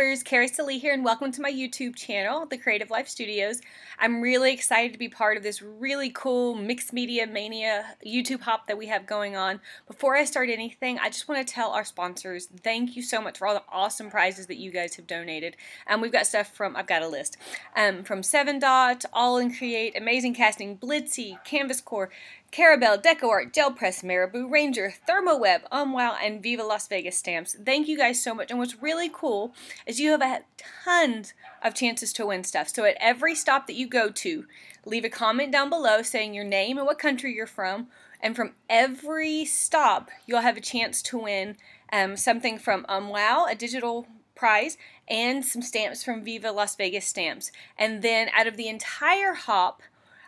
sponsors, Keri Sallee here, and welcome to my YouTube channel, The Creative Life Studios. I'm really excited to be part of this really cool mixed media mania YouTube hop that we have going on. Before I start anything, I just want to tell our sponsors, thank you so much for all the awesome prizes that you guys have donated. We've got stuff from, I've got a list, from 7 Dot, All in Create, Amazing Casting, Blitzy, Canvas Core, Carabelle, Deco Art, Gel Press, Marabou, Ranger, ThermoWeb, Wow, and Viva Las Vegas stamps. Thank you guys so much. And what's really cool is you have had tons of chances to win stuff. So at every stop that you go to, leave a comment down below saying your name and what country you're from. And from every stop, you'll have a chance to win something from Wow, a digital prize, and some stamps from Viva Las Vegas stamps. And then out of the entire hop,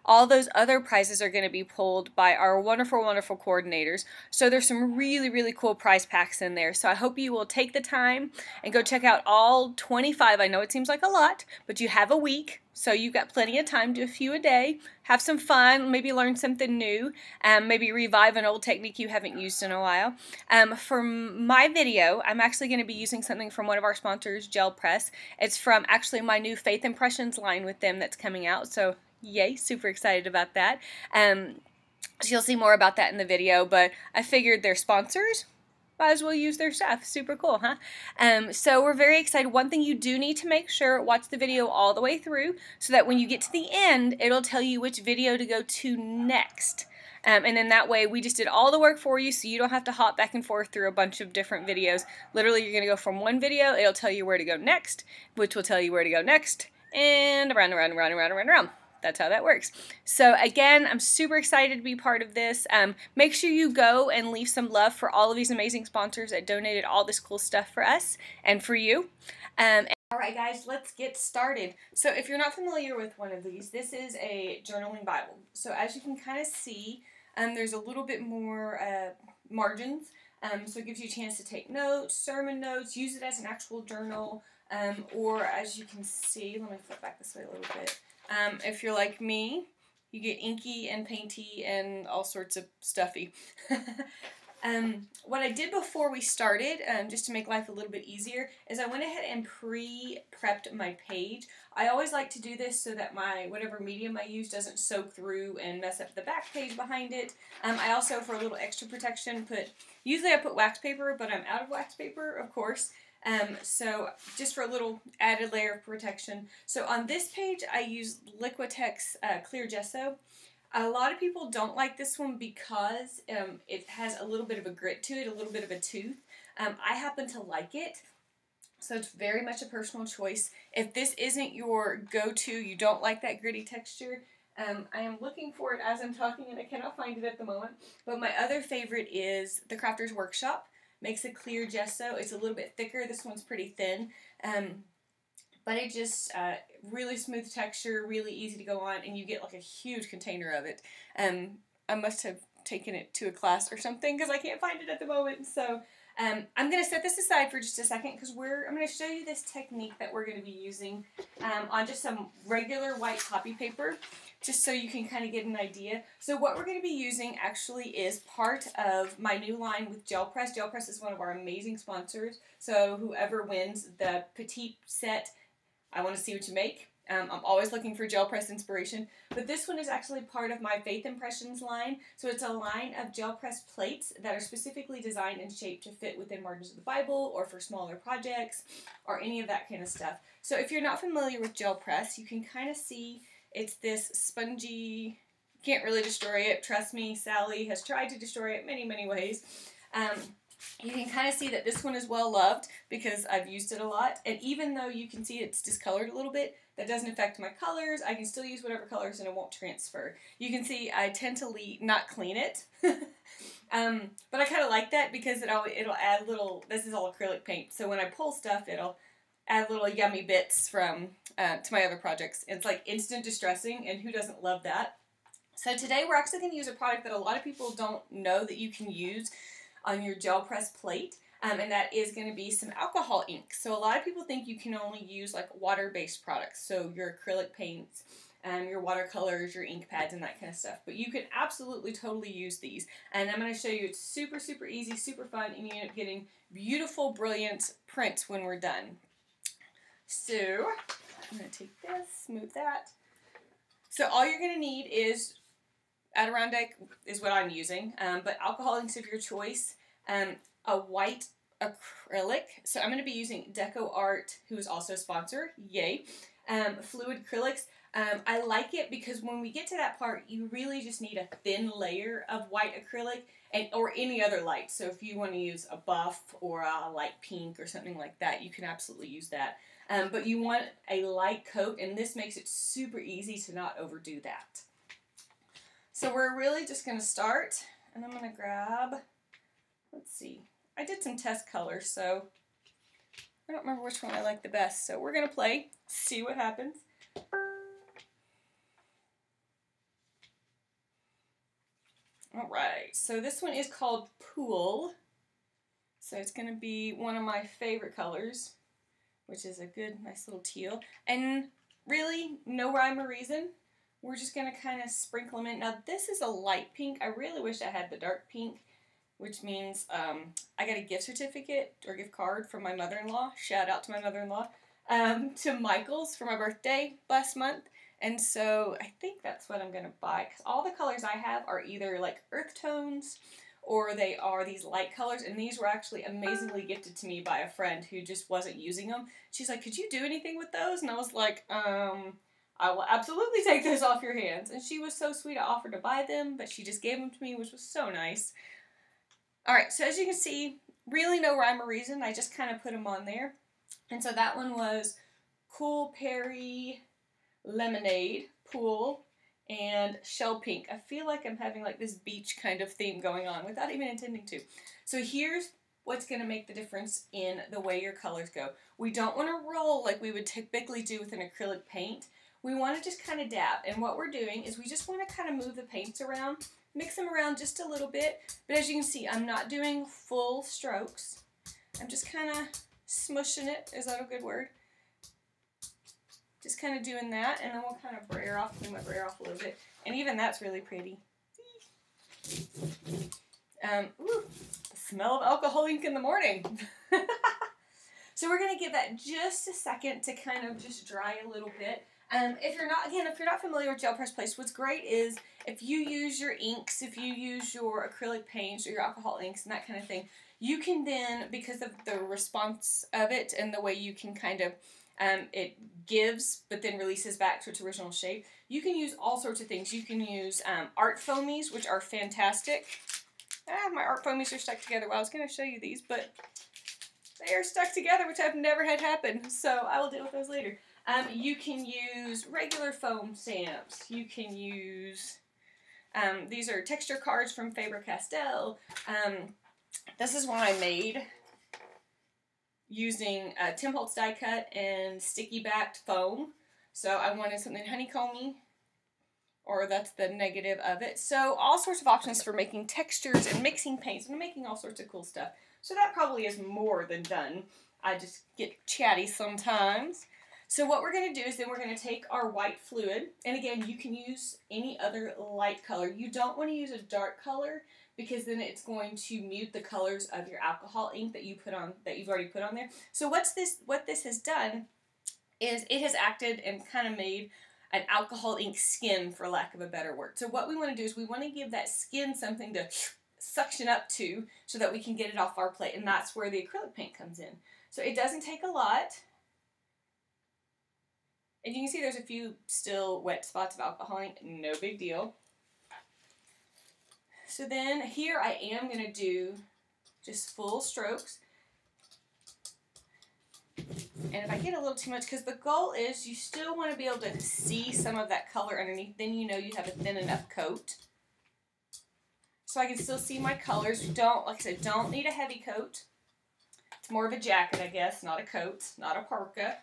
all those other prizes are going to be pulled by our wonderful, wonderful coordinators. So there's some really, really cool prize packs in there. So I hope you will take the time and go check out all 25. I know it seems like a lot, but you have a week. So you've got plenty of time, do a few a day, have some fun, maybe learn something new, maybe revive an old technique you haven't used in a while. For my video, I'm actually going to be using something from one of our sponsors, Gel Press. It's from actually my new Faith Impressions line with them that's coming out. So yay, super excited about that. So you'll see more about that in the video, but I figured they're sponsors, might as well use their stuff. Super cool, huh? So we're very excited. One thing you do need to make sure, watch the video all the way through so that when you get to the end, it'll tell you which video to go to next. And then that way we just did all the work for you so you don't have to hop back and forth through a bunch of different videos. Literally, you're going to go from one video, it'll tell you where to go next, which will tell you where to go next, and around, around, around, around, around, around. That's how that works. So again, I'm super excited to be part of this. Make sure you go and leave some love for all of these amazing sponsors that donated all this cool stuff for us and for you. Alright guys, let's get started. So if you're not familiar with one of these, this is a journaling Bible. So as you can kind of see, there's a little bit more margins. So it gives you a chance to take notes, sermon notes, use it as an actual journal, or as you can see, let me flip back this way a little bit. If you're like me, you get inky and painty and all sorts of stuffy. What I did before we started, just to make life a little bit easier, is I went ahead and pre-prepped my page. I always like to do this so that my whatever medium I use doesn't soak through and mess up the back page behind it. I also, for a little extra protection, usually I put wax paper, but I'm out of wax paper, of course. So just for a little added layer of protection. So on this page I use Liquitex clear gesso. A lot of people don't like this one because it has a little bit of a grit to it, a little bit of a tooth. I happen to like it, so it's very much a personal choice. If this isn't your go-to, you don't like that gritty texture, I am looking for it as I'm talking and I cannot find it at the moment. But my other favorite is the Crafter's Workshop. Makes a clear gesso. It's a little bit thicker. This one's pretty thin. But it just, really smooth texture, really easy to go on, and you get like a huge container of it. I must have taken it to a class or something because I can't find it at the moment. So I'm going to set this aside for just a second because I'm going to show you this technique that we're going to be using on just some regular white copy paper, just so you can kind of get an idea. So what we're going to be using actually is part of my new line with Gel Press. Gel Press is one of our amazing sponsors, so whoever wins the petite set, I want to see what you make. I'm always looking for Gel Press inspiration, but this one is actually part of my Faith Impressions line. So it's a line of Gel Press plates that are specifically designed and shaped to fit within margins of the Bible or for smaller projects or any of that kind of stuff. So if you're not familiar with Gel Press, you can kind of see it's this spongy, can't really destroy it. Trust me, Sally has tried to destroy it many, many ways. You can kind of see that this one is well loved because I've used it a lot. And even though you can see it's discolored a little bit, that doesn't affect my colors. I can still use whatever colors and it won't transfer. You can see I tend to not clean it. But I kind of like that because it'll add little, this is all acrylic paint, so when I pull stuff, it'll add little yummy bits from to my other projects. It's like instant distressing, and who doesn't love that? So today we're actually going to use a product that a lot of people don't know that you can use on your Gel Press plate, and that is going to be some alcohol ink. So a lot of people think you can only use like water-based products, so your acrylic paints, your watercolors, your ink pads, and that kind of stuff. But you can absolutely totally use these, and I'm going to show you it's super, super easy, super fun, and you end up getting beautiful, brilliant prints when we're done. So I'm going to take this, move that. So all you're going to need is, Adirondack is what I'm using, but alcohol inks of your choice, a white acrylic. So I'm going to be using Deco Art, who is also a sponsor, yay, fluid acrylics. I like it because when we get to that part, you really just need a thin layer of white acrylic or any other light. So if you want to use a buff or a light pink or something like that, you can absolutely use that. But you want a light coat, and this makes it super easy to not overdo that. So we're really just going to start, and I'm going to grab, let's see, I did some test colors, so I don't remember which one I like the best. So we're going to play, see what happens. Alright, so this one is called Pool. So it's going to be one of my favorite colors, which is a good, nice little teal. And really, no rhyme or reason. We're just going to kind of sprinkle them in. Now, this is a light pink. I really wish I had the dark pink, which means I got a gift certificate or gift card from my mother-in-law. Shout out to my mother-in-law. To Michael's for my birthday last month. And so I think that's what I'm going to buy, because all the colors I have are either like earth tones or they are these light colors, and these were actually amazingly gifted to me by a friend who just wasn't using them. She's like, could you do anything with those? And I was like, I will absolutely take those off your hands. And she was so sweet, I offered to buy them, but she just gave them to me, which was so nice. Alright, so as you can see, really no rhyme or reason, I just kind of put them on there. And so that one was Cool Perry Lemonade, Pool, and Shell Pink. I feel like I'm having like this beach kind of theme going on without even intending to. So here's what's going to make the difference in the way your colors go. We don't want to roll like we would typically do with an acrylic paint. We want to just kind of dab. And what we're doing is we just want to kind of move the paints around, mix them around just a little bit. But as you can see, I'm not doing full strokes. I'm just kind of smushing it. Is that a good word? Just kind of doing that, and then we'll kind of brayer off, clean my brayer off a little bit. And even that's really pretty. Ooh, the smell of alcohol ink in the morning. So we're going to give that just a second to kind of just dry a little bit. If you're not familiar with gel press place, what's great is if you use your inks, if you use your acrylic paints or your alcohol inks and that kind of thing, you can then, because of the response of it and the way you can kind of it gives, but then releases back to its original shape. You can use all sorts of things. You can use art foamies, which are fantastic. My art foamies are stuck together. Well, I was going to show you these, but they are stuck together, which I've never had happen. So I will deal with those later. You can use regular foam stamps. You can use, these are texture cards from Faber-Castell. This is one I made using Tim Holtz die cut and sticky backed foam. So I wanted something honeycomby, or that's the negative of it. So all sorts of options for making textures and mixing paints and making all sorts of cool stuff. So that probably is more than done. I just get chatty sometimes. So what we're going to do is then we're going to take our white fluid, and again, you can use any other light color. You don't want to use a dark color, because then it's going to mute the colors of your alcohol ink that you've already put on there. So what this has done is it has acted and kind of made an alcohol ink skin, for lack of a better word. So what we want to do is we want to give that skin something to suction up to so that we can get it off our plate, and that's where the acrylic paint comes in. So it doesn't take a lot. And you can see there's a few still wet spots of alcohol ink, no big deal. So then here I am going to do just full strokes. And if I get a little too much, because the goal is you still want to be able to see some of that color underneath, then you know you have a thin enough coat. So I can still see my colors. Like I said, don't need a heavy coat. It's more of a jacket, I guess, not a coat, not a parka.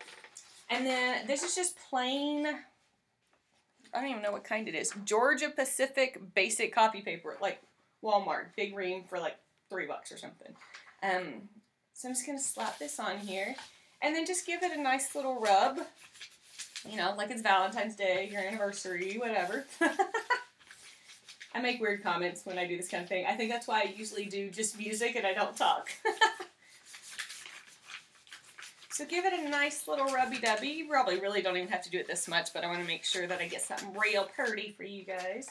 And then this is just plain, I don't even know what kind it is, Georgia Pacific basic copy paper, like Walmart, big ream for like $3 or something. So I'm just going to slap this on here, and then just give it a nice little rub, you know, like it's Valentine's Day, your anniversary, whatever. I make weird comments when I do this kind of thing. I think that's why I usually do just music and I don't talk. So give it a nice little rubby-dubby. You probably really don't even have to do it this much, but I want to make sure that I get something real pretty for you guys.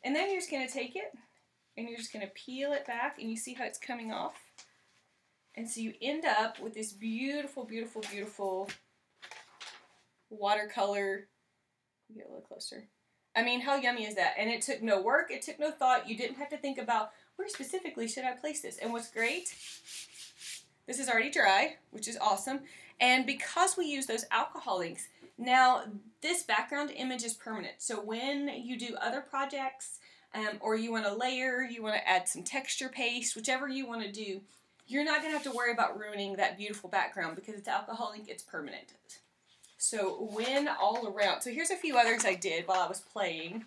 And then you're just going to take it, and you're just going to peel it back, and you see how it's coming off? And so you end up with this beautiful, beautiful, beautiful watercolor. Get a little closer. I mean, how yummy is that? And it took no work, it took no thought. You didn't have to think about, where specifically should I place this? And what's great, this is already dry, which is awesome. And because we use those alcohol inks, now this background image is permanent. So when you do other projects, or you want to layer, you want to add some texture paste, whichever you want to do, you're not going to have to worry about ruining that beautiful background because it's alcohol ink, it's permanent. So when all around, so here's a few others I did while I was playing.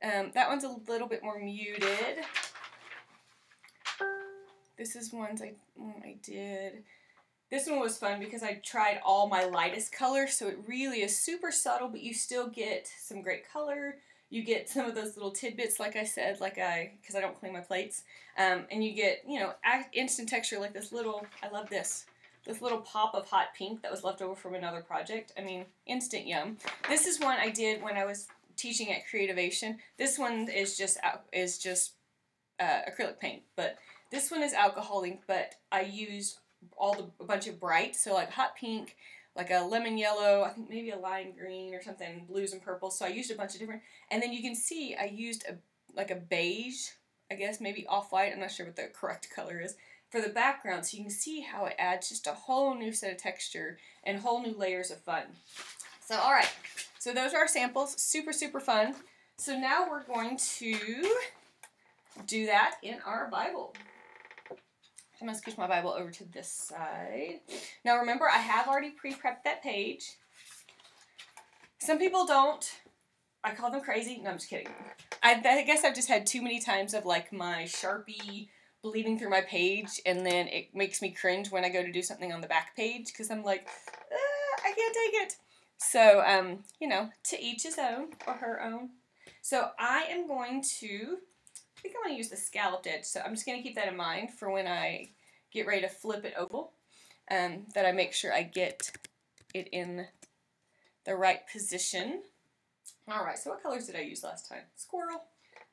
That one's a little bit more muted. This is ones I did. This one was fun because I tried all my lightest colors, so it really is super subtle, but you still get some great color. You get some of those little tidbits, like I said, because I don't clean my plates. And you get, you know, instant texture like this little, I love this little pop of hot pink that was left over from another project. I mean, instant yum. This is one I did when I was teaching at Creativation. This one is just acrylic paint, but this one is alcohol ink, but I used a bunch of bright, so like hot pink, like a lemon yellow, I think maybe a lime green or something, blues and purples. So I used a bunch of different, and then you can see I used like a beige, I guess maybe off-white, I'm not sure what the correct color is, for the background. So you can see how it adds just a whole new set of texture and whole new layers of fun. So alright, so those are our samples, super, super fun. So now we're going to do that in our Bible. I'm going to scooch my Bible over to this side. Now remember, I have already pre-prepped that page. Some people don't. I call them crazy. No, I'm just kidding. I guess I've just had too many times of like my Sharpie bleeding through my page, and then it makes me cringe when I go to do something on the back page because I'm like, I can't take it. So, you know, to each his own or her own. So I am going to, I think I want to use the scalloped edge, so I'm just going to keep that in mind for when I get ready to flip it oval, that I make sure I get it in the right position. Alright, so what colors did I use last time? Squirrel.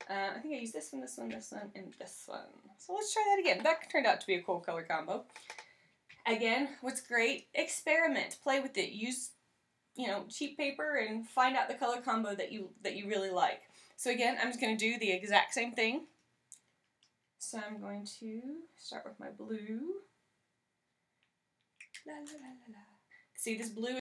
I think I used this one, this one, this one, and this one. So let's try that again. That turned out to be a cool color combo. Again, what's great, experiment, play with it. Use, you know, cheap paper and find out the color combo that you really like. So again, I'm just going to do the exact same thing. So I'm going to start with my blue. La, la, la, la, la. See, this blue